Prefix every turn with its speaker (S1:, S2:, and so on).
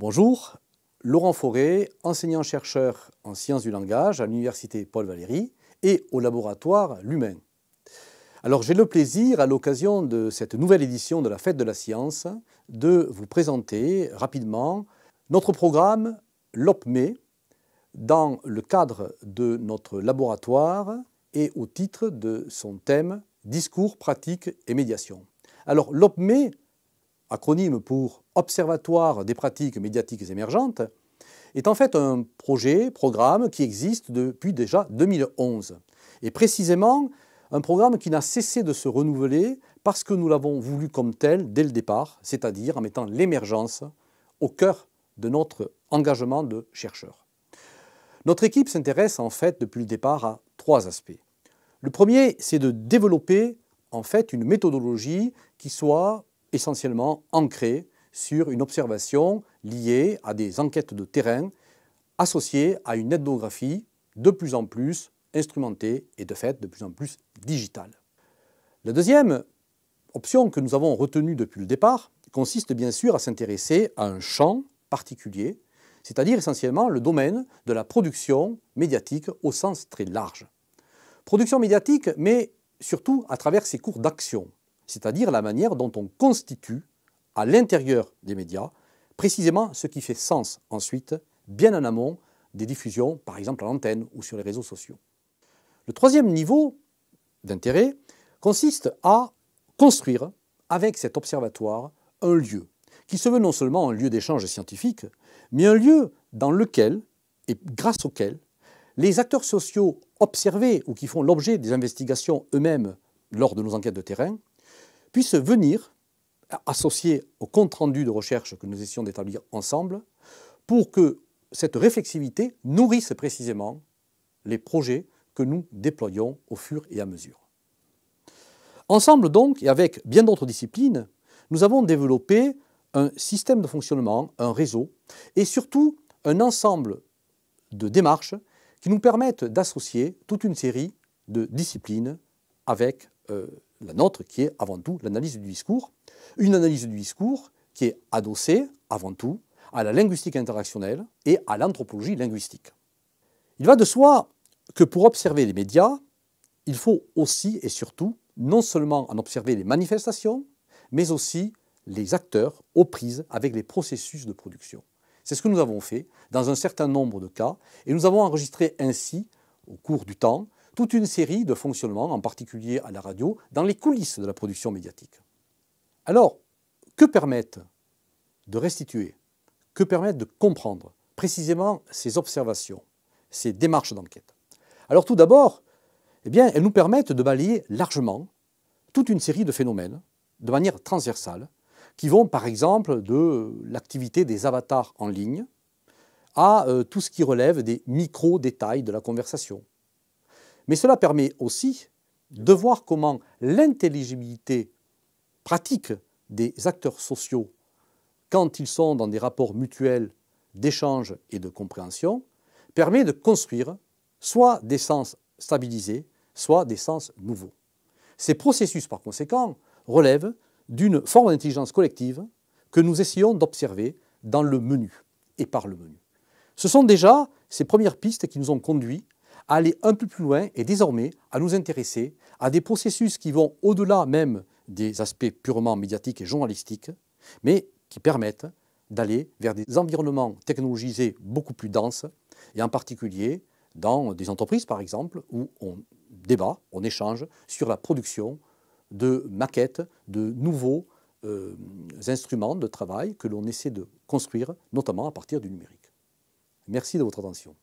S1: Bonjour, Laurent Fauré, enseignant-chercheur en sciences du langage à l'Université Paul Valéry et au laboratoire L'Humain. Alors j'ai le plaisir, à l'occasion de cette nouvelle édition de la Fête de la Science, de vous présenter rapidement notre programme LOPME dans le cadre de notre laboratoire et au titre de son thème « Discours, pratique et médiation ». Alors LOPME, acronyme pour Observatoire des pratiques médiatiques émergentes, est en fait un programme qui existe depuis déjà 2011. Et précisément, un programme qui n'a cessé de se renouveler parce que nous l'avons voulu comme tel dès le départ, c'est-à-dire en mettant l'émergence au cœur de notre engagement de chercheurs. Notre équipe s'intéresse en fait depuis le départ à trois aspects. Le premier, c'est de développer en fait une méthodologie qui soit essentiellement ancrée sur une observation liée à des enquêtes de terrain associées à une ethnographie de plus en plus instrumentée et de fait de plus en plus digitale. La deuxième option que nous avons retenue depuis le départ consiste bien sûr à s'intéresser à un champ particulier, c'est-à-dire essentiellement le domaine de la production médiatique au sens très large. Production médiatique, mais surtout à travers ses cours d'action, c'est-à-dire la manière dont on constitue à l'intérieur des médias précisément ce qui fait sens ensuite, bien en amont des diffusions, par exemple à l'antenne ou sur les réseaux sociaux. Le troisième niveau d'intérêt consiste à construire avec cet observatoire un lieu qui se veut non seulement un lieu d'échange scientifique, mais un lieu dans lequel et grâce auquel les acteurs sociaux observés ou qui font l'objet des investigations eux-mêmes lors de nos enquêtes de terrain puissent venir associer au compte-rendu de recherche que nous essayons d'établir ensemble pour que cette réflexivité nourrisse précisément les projets que nous déployons au fur et à mesure. Ensemble donc, et avec bien d'autres disciplines, nous avons développé un système de fonctionnement, un réseau, et surtout un ensemble de démarches qui nous permettent d'associer toute une série de disciplines avec la nôtre, qui est avant tout l'analyse du discours. Une analyse du discours qui est adossée, avant tout, à la linguistique interactionnelle et à l'anthropologie linguistique. Il va de soi que pour observer les médias, il faut aussi et surtout non seulement en observer les manifestations, mais aussi les acteurs aux prises avec les processus de production. C'est ce que nous avons fait dans un certain nombre de cas, et nous avons enregistré ainsi, au cours du temps, toute une série de fonctionnements, en particulier à la radio, dans les coulisses de la production médiatique. Alors, que permettent de restituer, que permettent de comprendre précisément ces observations, ces démarches d'enquête? Alors tout d'abord, elles nous permettent de balayer largement toute une série de phénomènes, de manière transversale, qui vont par exemple de l'activité des avatars en ligne à tout ce qui relève des micro-détails de la conversation. Mais cela permet aussi de voir comment l'intelligibilité pratique des acteurs sociaux, quand ils sont dans des rapports mutuels d'échange et de compréhension, permet de construire soit des sens stabilisés, soit des sens nouveaux. Ces processus, par conséquent, relèvent d'une forme d'intelligence collective que nous essayons d'observer dans le menu et par le menu. Ce sont déjà ces premières pistes qui nous ont conduits à aller un peu plus loin et désormais à nous intéresser à des processus qui vont au-delà même des aspects purement médiatiques et journalistiques, mais qui permettent d'aller vers des environnements technologisés beaucoup plus denses, et en particulier dans des entreprises par exemple, où on débat, on échange sur la production de maquettes, de nouveaux instruments de travail que l'on essaie de construire, notamment à partir du numérique. Merci de votre attention.